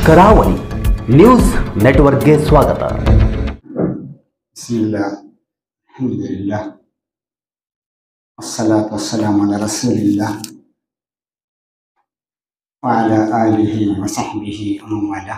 ಕರಾವಳಿ ನ್ಯೂಸ್ ನೆಟ್ವರ್ಕ್ಗೆ ಸ್ವಾಗತ. ಬಿಸ್ಮಿಲ್ಲಾಹ್, ಅಲ್ಹಮ್ದುಲಿಲ್ಲಾಹ್, ವಸ್ಸಲಾತು ವಸ್ಸಲಾಮು ಅಲಾ ರಸೂಲಿಲ್ಲಾಹ್ ವ ಅಲಾ ಆಲಿಹಿ ವ ಸಹ್ಬಿಹಿ ವ ಮನ್ ವಾಲಾ.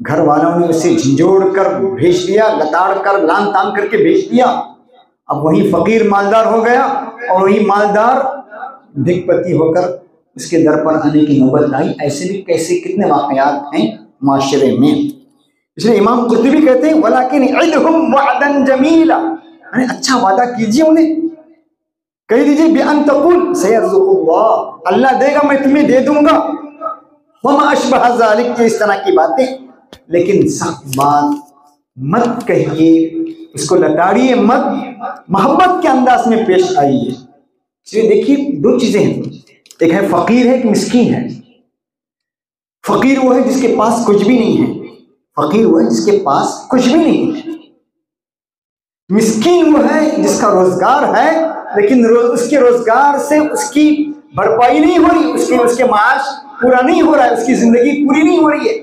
گھر والوں نے اسے جھنجھوڑ کر بھیج دیا، لتاڑ کر لان تان کر کے بھیج دیا. اب وہی فقیر مالدار ہو گیا اور وہی مالدار بھک پتی ہو کر اس کے در پر آنے کی نوبت آئی. ایسے بھی کیسے کتنے واقعات ہیں معاشرے میں. اس لیے امام قرطبی کہتے ہیں وَلَكِنْ عِدْهُمْ وَعْدًا جَمِيلًا، یعنی اچھا وعدہ کیجیے انہیں، کہہ دیجیے بِأَن تَقُولْ سَيَرْزُقُ اللَّهُ، اللہ دے گا میں تمہیں دے دوں گا، وَمَا أَشْبَهَ ذَلِكَ، اس طرح کی باتیں. لیکن سخت بات مت کہیے، اس کو لتاڑیے مت، محبت کے انداز میں پیش آئیے. اس لیے دیکھیے دو چیزیں ہیں، ایک ہے فقیر ہے، ایک مسکین ہے. فقیر وہ ہے جس کے پاس کچھ بھی نہیں ہے، فقیر وہ ہے جس کے پاس کچھ بھی نہیں ہے. مسکین وہ ہے جس کا روزگار ہے لیکن اس کے روزگار سے اس کی بھرپائی نہیں ہو رہی، اس کے معاش پورا نہیں ہو رہا ہے، اس کی زندگی پوری نہیں ہو رہی ہے،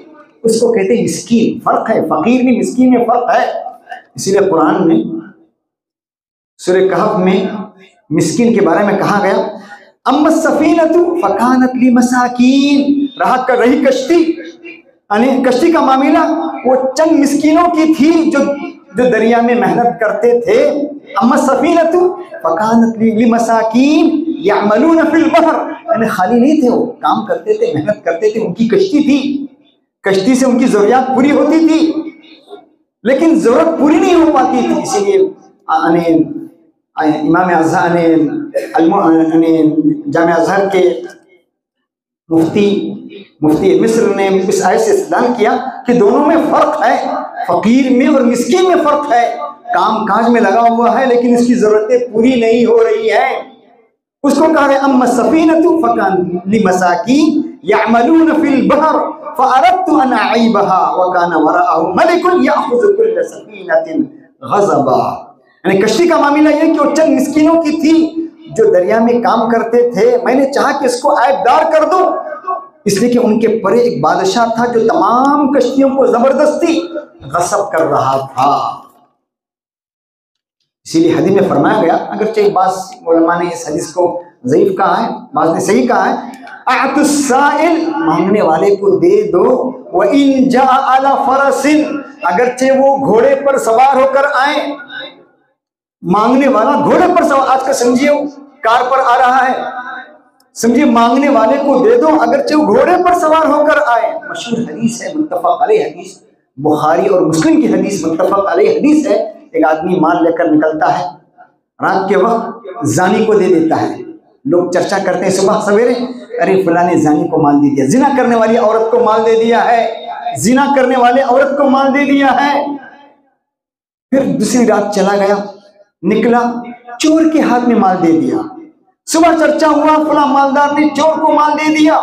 اس کو کہتے ہیں مسکین. فرق ہے، فقیر میں مسکین میں فرق ہے. اسی لیے قرآن میں سورہ کہف میں مسکین کے بارے میں کہا گیا اما السفینۃ فکانت لمساکین، رہی کشتی، یعنی کشتی کا معاملہ وہ چند مسکینوں کی تھی جو دریا میں محنت کرتے تھے. اما السفینۃ فکانت لمساکین یعملون فی البحر، یعنی خالی نہیں تھے، وہ کام کرتے تھے، محنت کرتے تھے، ان کی کشتی تھی، کشتی سے ان کی ضروریات پوری ہوتی تھی لیکن ضرورت پوری نہیں ہو پاتی تھی. اسی لیے امام ازہر جامع ازہر کے مفتی مصر نے اس آیت سے استدلال کیا کہ دونوں میں فرق ہے، فقیر میں اور مسکین میں فرق ہے. کام کاج میں لگا ہوا ہے لیکن اس کی ضرورتیں پوری نہیں ہو رہی ہیں. اس کو کہا ہے اما السفینۃ فکانت لمساکین یعملون فی البحر فاردت ان اعیبها وکان وراءهم ملک یاخذ کل سفینۃ غصبا. یعنی کشتی کا معاملہ یہ کہ وہ چند مسکینوں کی تھی جو دریا میں کام کرتے تھے، میں نے چاہا کہ اس کو عیب دار کر دوں، اس لیے کہ ان کے پرے ایک بادشاہ تھا جو تمام کشتیوں کو زبردستی غصب کر رہا تھا. اسی لیے حدیث میں فرمایا گیا، اگرچہ بعض علماء نے اس حدیث کو ضعیف کہا ہے، بعض نے صحیح کہا ہے، اعط السائل، مانگنے والے کو دے دو، وَإِن جَاءَ عَلَى فَرَسٍ، اگرچہ وہ گھوڑے پر سوار ہو کر آئیں. مانگنے والا گھوڑے پر سوار، آج کا سمجھیے کار پر آ رہا ہے، سمجھیے مانگنے والے کو دے دو اگرچہ وہ گھوڑے پر سوار ہو کر آئے. مشہور حدیث ہے، متفق علیہ حدیث، بخاری اور مسلم کی حدیث، متفق علیہ حدیث ہے. ایک آدمی مال لے کر نکلتا ہے، رات کے وقت زانی کو دے دیتا ہے. لوگ چرچا کرتے ہیں صبح سویرے، ارے فلاں نے زانی کو مال دے دیا، زنا کرنے والی عورت کو مال دے دیا ہے، زنا کرنے والے عورت کو مال دے دیا ہے. پھر دوسری رات چلا گیا، نکلا، چور کے ہاتھ میں مال دے دیا. صبح چرچا ہوا، فلاں مالدار نے چور کو مال دے دیا.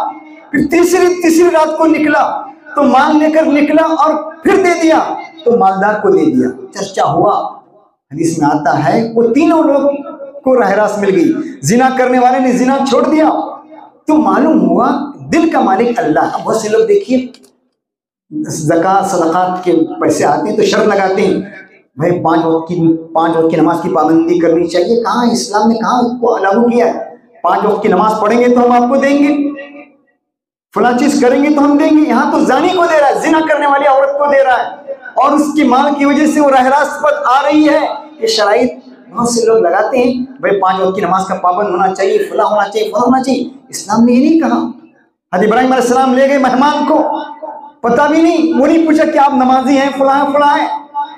پھر تیسری رات کو نکلا تو مال لے کر نکلا اور پھر دے دیا تو مالدار کو دے دیا. چرچا ہوا، حدیث میں آتا ہے وہ تینوں لوگ کو راہ راست مل گئی. زنا کرنے والے نے زنا چھوڑ دیا تو معلوم ہوا دل کا مالک اللہ. بہت سے لوگ دیکھیے زکوٰۃ صدقات کے پیسے آتے ہیں تو شرط لگاتے ہیں بھائی 5 وقت کی نماز کی پابندی کرنی چاہیے. کہاں اسلام نے کہاں اس کو لاگو کیا ہے؟ 5 وقت کی نماز پڑھیں گے تو ہم آپ کو دیں گے، فلاں چیز کریں گے تو ہم دیں گے. یہاں تو زانی کو دے رہا ہے، زنا کرنے والی عورت کو دے رہا ہے اور اس کی مال کی وجہ سے وہ راہ راست پر آ رہی ہے. یہ شرائط بہت سے لوگ لگاتے ہیں بھائی 5 وقت کی نماز کا پابند ہونا چاہیے، فلاں ہونا چاہیے، فلاں ہونا چاہیے. اسلام نے یہ نہیں کہا. حضرت ابراہیم علیہ السلام لے گئے مہمان کو، پتہ بھی نہیں، وہ نہیں پوچھا کہ آپ نمازی ہیں، فلاں فلاں ہیں،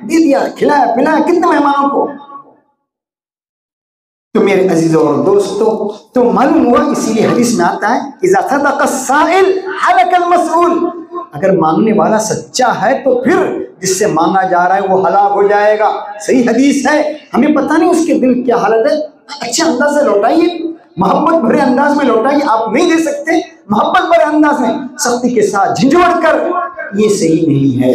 دے دیا، کھلایا پلایا کتنے مہمانوں کو. تو میرے عزیزوں اور دوستوں، تو معلوم ہوا، اسی لیے حدیث میں آتا ہے اذا صدق السائل ہلک المسئول، اگر مانگنے والا سچا ہے تو پھر جس سے مانگا جا رہا ہے وہ ہلاک ہو جائے گا. صحیح حدیث ہے. ہمیں پتہ نہیں اس کے دل کیا حالت ہے. اچھے انداز سے لوٹائیے، محبت بھرے انداز میں لوٹائیے. آپ نہیں دے سکتے محبت بھرے انداز میں، سختی کے ساتھ جھنجھوڑ کر، یہ صحیح نہیں ہے.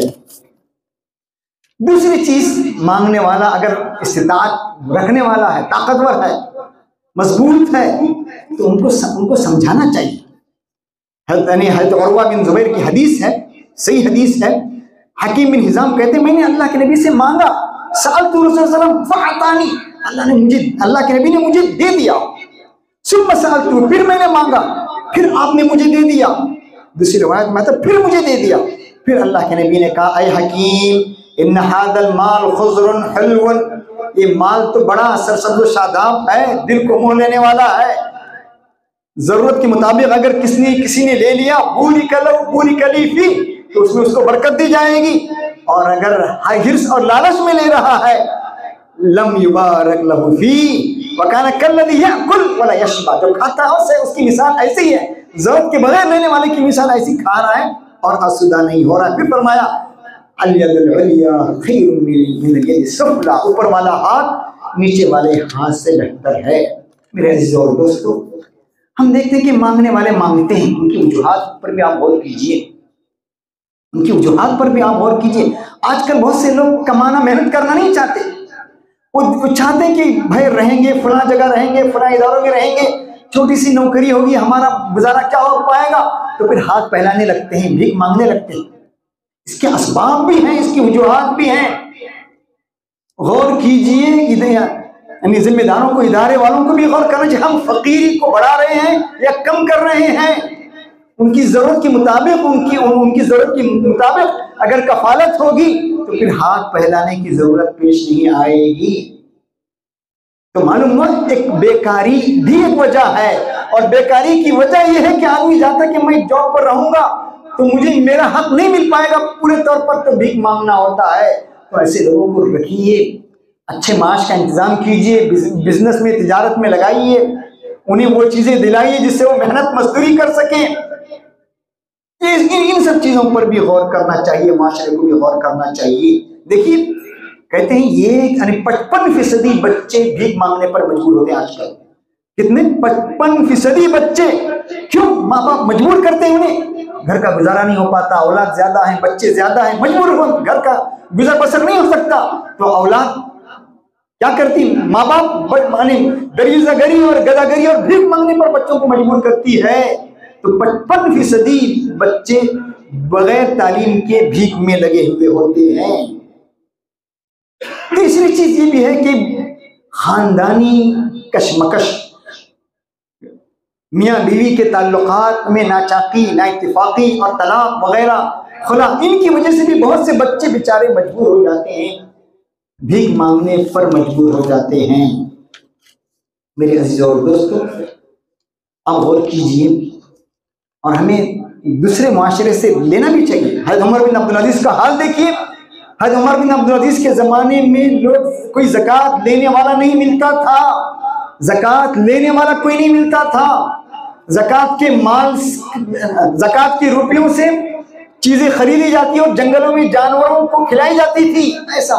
دوسری چیز، مانگنے والا اگر استطاعت رکھنے والا ہے، طاقتور ہے، مضبوط ہے، تو ان کو سمجھانا چاہیے. حضرت عروہ بن زبیر کی حدیث ہے، صحیح حدیث ہے. حکیم بن حزام کہتے ہیں میں نے اللہ کے نبی سے مانگا، سألت رسول صلی اللہ علیہ وسلم فأعطانی، اللہ کے نبی نے مجھے دے دیا. ثم سألت، پھر میں نے مانگا، پھر آپ نے مجھے دے دیا. دوسری روایت میں آتا پھر مجھے دے دیا. پھر اللہ کے نبی نے کہا اے حکیم ان ھذا المال خضر حلو، یہ مال تو بڑا سرسبز و شاداب ہے، دل کو موہ لینے والا ہے، ضرورت کے مطابق اگر کسی نے لے لیا بورک لہ بورک لی فی، تو اس میں اس کو برکت دی جائے گی، اور اگر حرص اور لالچ میں لے رہا ہے لم یبارک لہ فی وکان کالذی یاکل ولا یشبع، جو کھاتا ہے اس کی مثال ایسی ہے، ضرورت کے بغیر لینے والے کی مثال ایسی، کھا رہا ہے اور آسودہ نہیں ہو رہا ہے۔ پھر فرمایا الید العلیا خیر من الید السفلی، اوپر والا ہاتھ نیچے والے ہاتھ سے بہتر ہے۔ میرے عزیزو اور دوستو، ہم دیکھتے ہیں کہ مانگنے والے مانگتے ہیں، ان کی وجوہات پر بھی آپ غور کیجئے، ان کی وجوہات پر بھی آپ غور کیجئے۔ آج کل بہت سے لوگ کمانا، محنت کرنا نہیں چاہتے، وہ چاہتے ہیں کہ بھائی رہیں گے فلاں جگہ، رہیں گے فلاں اداروں میں، رہیں گے چھوٹی سی نوکری ہوگی، ہمارا گزارا کیا ہو پائے گا، تو پھر ہاتھ پھیلانے لگتے ہیں، بھیک مانگنے لگتے ہیں۔ اس کے اسباب بھی ہیں، اس کی وجوہات بھی ہیں، غور کیجئے، یعنی ذمہ داروں کو، ادارے والوں کو بھی غور کرنا چاہیے، ہم فقیری کو بڑھا رہے ہیں یا کم کر رہے ہیں؟ ان کی ضرورت کے مطابق، ان کی ضرورت کے مطابق اگر کفالت ہوگی تو پھر ہاتھ پھیلانے کی ضرورت پیش نہیں آئے گی۔ تو معلوم ہوا ایک بیکاری بھی ایک وجہ ہے، اور بیکاری کی وجہ یہ ہے کہ آدمی چاہتا ہے کہ میں جاب پر رہوں گا تو مجھے میرا حق نہیں مل پائے گا پورے طور پر، تو بھیک مانگنا ہوتا ہے۔ تو ایسے لوگوں کو رکھیے، اچھے معاش کا انتظام کیجئے، بزنس میں، تجارت میں لگائیے، انہیں وہ چیزیں دلائیے جس سے وہ محنت مزدوری کر سکیں۔ ان سب چیزوں پر بھی غور کرنا چاہیے، معاشرے کو بھی غور کرنا چاہیے۔ دیکھیے کہتے ہیں یہ 55% بچے بھیک مانگنے پر مجبور ہوتے ہیں آج کل۔ کتنے؟ 55% بچے۔ کیوں؟ ماں باپ مجبور کرتے ہیں انہیں، گھر کا گزارا نہیں ہو پاتا، اولاد زیادہ ہیں، بچے زیادہ ہیں، مجبور ہو، گھر کا گزر بسر نہیں ہو سکتا، تو اولاد کیا کرتی؟ ماں باپ دریزہ گری اور گدا گری اور بھیک مانگنے پر بچوں کو مجبور کرتی ہے۔ تو 55% بچے بغیر تعلیم کے بھیک میں لگے ہوئے ہوتے ہیں۔ تیسری چیز یہ بھی ہے کہ خاندانی کشمکش، میاں بیوی کے تعلقات میں ناچاقی، نا اتفاقی اور طلاق وغیرہ، خلا، ان کی وجہ سے بھی بہت سے بچے بیچارے مجبور ہو جاتے ہیں، بھیک مانگنے پر مجبور ہو جاتے ہیں۔ میرے عزیزو اور دوستو، آپ غور کیجئے، اور ہمیں دوسرے معاشرے سے لینا بھی چاہیے۔ حضرت عمر بن عبدالعزیز کا حال دیکھیے، حضرت عمر بن عبدالعزیز کے زمانے میں لوگ کوئی زکوٰۃ لینے والا نہیں ملتا تھا، زکوٰۃ لینے والا کوئی نہیں ملتا تھا، زکوٰۃ کے مال، زکوٰۃ کے روپیوں سے چیزیں خریدی جاتی اور جنگلوں میں جانوروں کو کھلائی جاتی تھی۔ ایسا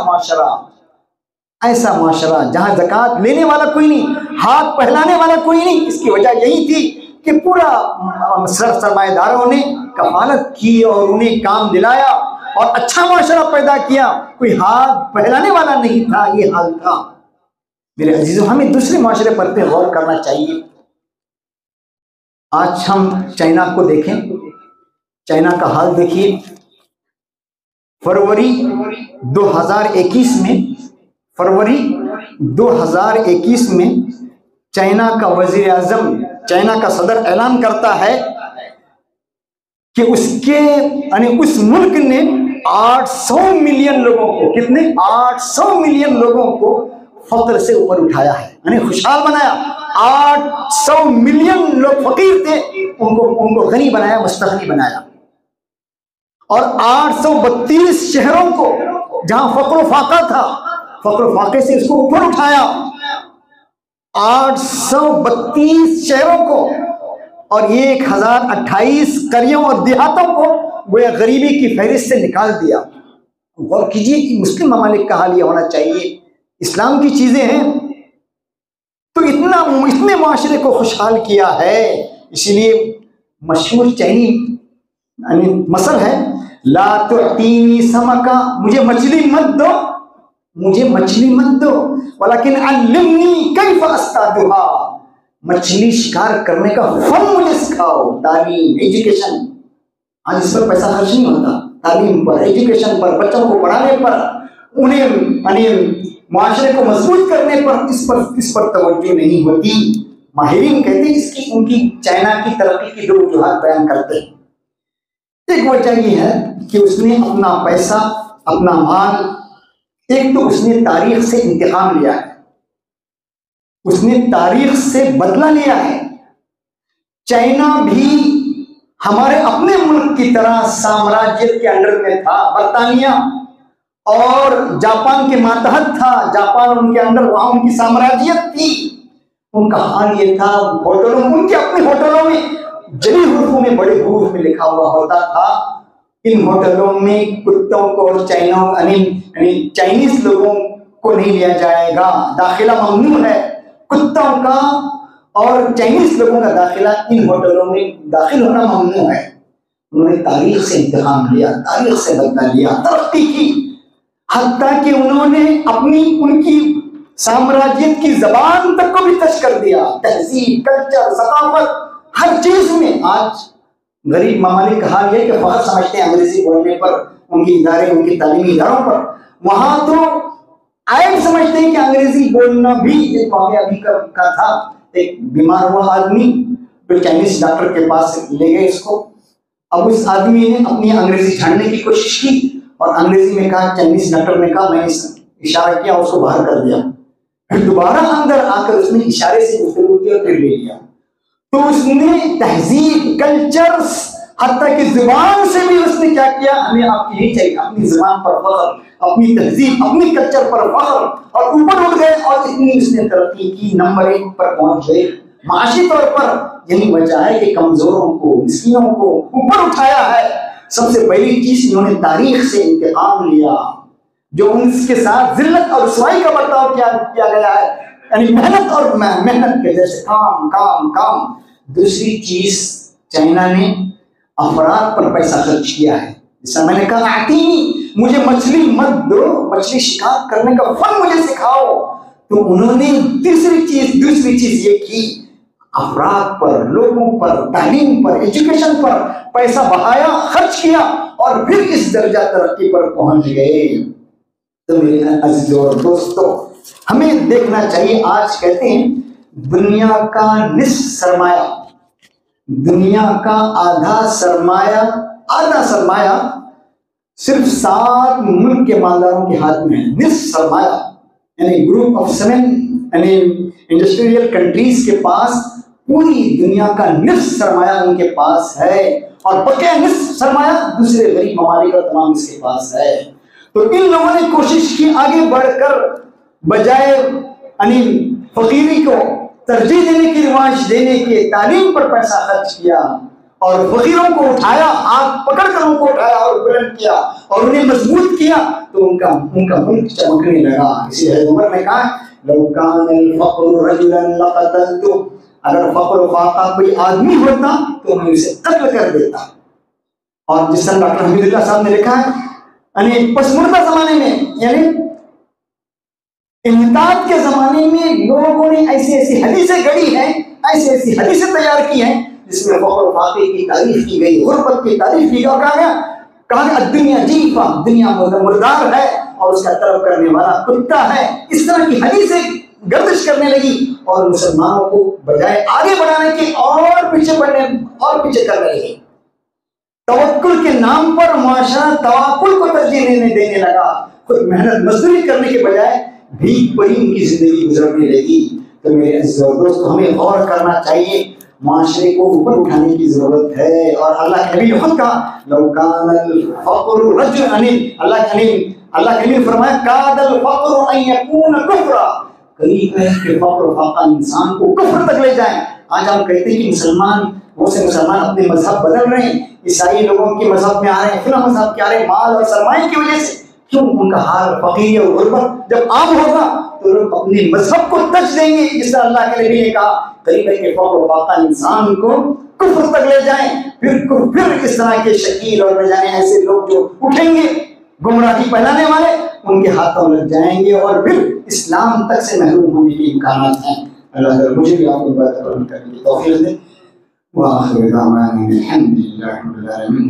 معاشرہ جہاں زکوٰۃ لینے والا کوئی نہیں، ہاتھ پہلانے والا کوئی نہیں۔ اس کی وجہ یہی تھی کہ پورا سرمایہ داروں نے کفالت کی اور انہیں کام دلایا اور اچھا معاشرہ پیدا کیا، کوئی ہاتھ پہلانے والا نہیں تھا، یہ حال تھا۔ میرے عزیزو، ہمیں دوسرے معاشرے پر پہ غور کرنا چاہیے۔ آج ہم چائنا کو دیکھیں، چائنا کا حال دیکھیے۔ فروری 2021 میں چائنا کا وزیر اعظم، چائنا کا صدر اعلان کرتا ہے کہ اس ملک نے 800 ملین لوگوں کو، کتنے؟ 800 ملین لوگوں کو فقر سے اوپر اٹھایا ہے، یعنی خوشحال بنایا۔ 800 ملین لوگ فقیر تھے، ان کو غنی بنایا، مستغنی بنایا۔ اور 832 شہروں کو جہاں فقر و فاقہ تھا، فقر و فاقے سے اس کو اوپر اٹھایا۔ 832 شہروں کو اور 1028 قریوں اور دیہاتوں کو وہ غریبی کی فہرست سے نکال دیا۔ غور کیجئے کہ مسلم ممالک کا حال یہ ہونا چاہیے، اسلام کی چیزیں ہیں تو اتنے معاشرے کو خوشحال کیا ہے۔ اسی لیے مشہور چینی مثل ہے، لا تعطینی سمکا، مجھے مچھلی مت دو، ولیکن علمنی کیف اصطادھا، مچھلی شکار کرنے کا فن مجھے سکھاؤ۔ تعلیم، ایجوکیشن، آج اس پر پیسہ خرچ نہیں ہوتا، تعلیم پر، ایجوکیشن پر، بچوں کو پڑھانے پر، انہیں معاشرے کو مضبوط کرنے پر، اس پر توجہ نہیں ہوتی۔ ماہرین کہتے ہیں ان کی چائنا کی ترقی کی 2 وجوہات بیان کرتے ہیں۔ ایک وجہ یہ ہے کہ اس نے اپنا پیسہ، اپنا مال، ایک تو اس نے تاریخ سے انتقام لیا ہے، اس نے تاریخ سے بدلہ لیا ہے۔ چائنا بھی ہمارے اپنے ملک کی طرح سامراجیت کے انڈر میں تھا، برطانیہ اور جاپان کے ماتحت تھا، جاپان ان کے اندر، وہاں ان کی سامراجیت تھی۔ ان کا حال یہ تھا، ہوٹلوں، ان کے اپنے ہوٹلوں میں جلی حروفوں میں، بڑے حروف میں لکھا ہوا ہوتا تھا، ان ہوٹلوں میں کتوں کو اور چائنیز لوگوں کو نہیں لیا جائے گا، داخلہ ممنوع ہے، کتوں کا اور چائنیز لوگوں کا داخلہ ان ہوٹلوں میں داخل ہونا ممنوع ہے۔ انہوں نے تاریخ سے انتقام لیا، تاریخ سے بدلہ لیا، ترقی کی، حتیٰ کہ انہوں نے اپنی ان کی سامراجیت کی زبان تک کو بھی ٹچ کر دیا، تہذیب، کلچر، ثقافت، ہر چیز میں۔ آج غریب ممالک کا حال یہ کہ فخر سمجھتے ہیں انگریزی بولنے پر، ان کی ادارے، ان کی تعلیمی اداروں پر، وہاں تو عیب سمجھتے ہیں کہ انگریزی بولنا بھی۔ ایک واقعہ ابھی کا تھا، ایک بیمار ہوا آدمی، پھر چائنیز ڈاکٹر کے پاس لے گئے اس کو۔ اب اس آدمی نے اپنی انگریزی جھاڑنے کی کوشش کی اور انگریزی میں کہا، چائنیز ڈاکٹر نے کہا، میں نے اشارہ کیا، اس کو باہر کر دیا، پھر دوبارہ اندر آ کر اس نے اشارے سے گفتگو کی اور پھر لے لیا۔ تو اس نے تہذیب، کلچر، حتیٰ کہ زبان سے بھی اس نے کیا کیا، ہمیں آپ کی نہیں چاہیے، اپنی زبان پر فخر، اپنی تہذیب، اپنی کلچر پر فخر، اور اوپر اٹھ گئے اور اتنی اس نے ترقی کی، نمبر 1 پر پہنچ گئے معاشی طور پر۔ یہی وجہ ہے کہ کمزوروں کو، مسکینوں کو اوپر اٹھایا ہے۔ سب سے پہلی چیز، انہوں نے تاریخ سے انتقام لیا، جو ان کے ساتھ ذلت اور رسوائی کا برتاؤ کیا گیا ہے، یعنی محنت اور محنت کے جیسے کام کام کام۔ دوسری چیز، چائنا نے افراد پر پیسہ خرچ کیا ہے، جیسا میں نے کہا، آتینی، مجھے مچھلی مت دو، مچھلی شکار کرنے کا فن مجھے سکھاؤ۔ تو انہوں نے دوسری چیز یہ کی، افراد پر، لوگوں پر، تعلیم پر، ایجوکیشن پر پیسہ بہایا، خرچ کیا، اور پھر اس درجہ ترقی پر پہنچ گئے۔ تو میرے عزیز اور دوستو، ہمیں دیکھنا چاہیے، آج کہتے ہیں دنیا کا نصف سرمایہ، دنیا کا آدھا سرمایہ صرف 7 ملک کے مالداروں کے ہاتھ میں ہے۔ نصف سرمایہ یعنی گروپ آف 7 یعنی انڈسٹریل کنٹریز کے پاس پوری دنیا کا نصف سرمایہ ان کے پاس ہے، اور بقیہ نصف سرمایہ دوسرے غریب ممالک اور تمام اس کے پاس ہے۔ تو ان لوگوں نے کوشش کی آگے بڑھ کر، بجائے فقیری کو ترجیح دینے کی، رواج دینے کے، تعلیم پر پیسہ خرچ کیا اور فقیروں کو اٹھایا، ہاتھ پکڑ کر ان کو اٹھایا اور بلند کیا اور انہیں مضبوط کیا، تو ان کا ملک چمکنے لگا۔ اسی لیے عمر نے کہا، لو کان الفقر رجلا لقتلته، اگر فقر و فاقہ کوئی آدمی ہوتا تو میں اسے قتل کر دیتا۔ اور جس طرح ڈاکٹر حمید اللہ صاحب نے لکھا ہے، یعنی پسماندہ زمانے میں، یعنی انحطاط کے زمانے میں لوگوں نے ایسی حدیثیں گڑھی ہیں، ایسی حدیثیں تیار کی ہیں جس میں فقر و فاقے کی تعریف کی گئی، غربت کی تعریف کی گئی، اور کہا گیا الدنیا جیفا، دنیا مردار ہے اور اس کا طلب کرنے والا کتا ہے۔ اس طرح کی حدیثیں گردش کرنے لگی اور مسلمانوں کو بجائے آگے بڑھانے کے اور پیچھے کرنے لگی۔ توکل کے نام پر معاشرہ توکل کو ترجیح دینے لگا، خود محنت مزدوری کرنے کے بجائے بھیک پری ان کی زندگی گزرنے لگی۔ تو میرے عزیز اور دوستو، ہمیں غور کرنا چاہیے، معاشرے کو اوپر اٹھانے کی ضرورت ہے۔ اور اللہ کے نبی نے خود کہا، لو کان الفقر رجلا، اللہ کے نبی نے فرمایا، کاد الفقر ان یکون کفرا، قریب ہے کہ فقر و فاقہ انسان کو کفر تک لے جائیں۔ آج ہم کہتے ہیں کہ بہت سے مسلمان اپنے مذہب بدل رہے ہیں، عیسائی لوگوں کے مذہب میں آ رہے ہیں، فلاں مذہب کے آ رہے ہیں، مال اور سرمایہ کی وجہ سے۔ کیوں؟ ان کا حال فقیری اور غربت جب عام ہوگا تو لوگ اپنے مذہب کو ترجیح دیں گے، جس طرح اللہ کے نبی نے کہا، قریب ہے کہ فقر و فاقہ انسان کو کفر تک لے جائیں۔ پھر اس طرح کے شکیل اور نہ جانے ایسے لوگ جو اٹھیں گے گمراہی پھیلانے والے، ان کے ہاتھوں لگ جائیں گے اور پھر اسلام تک سے محروم ہونے کے امکانات ہیں۔ اللہ تعالیٰ مجھے بھی آپ کو بات کرنے کی توفیق دے۔ وآخر دعوانا الحمد للہ رب العالمین۔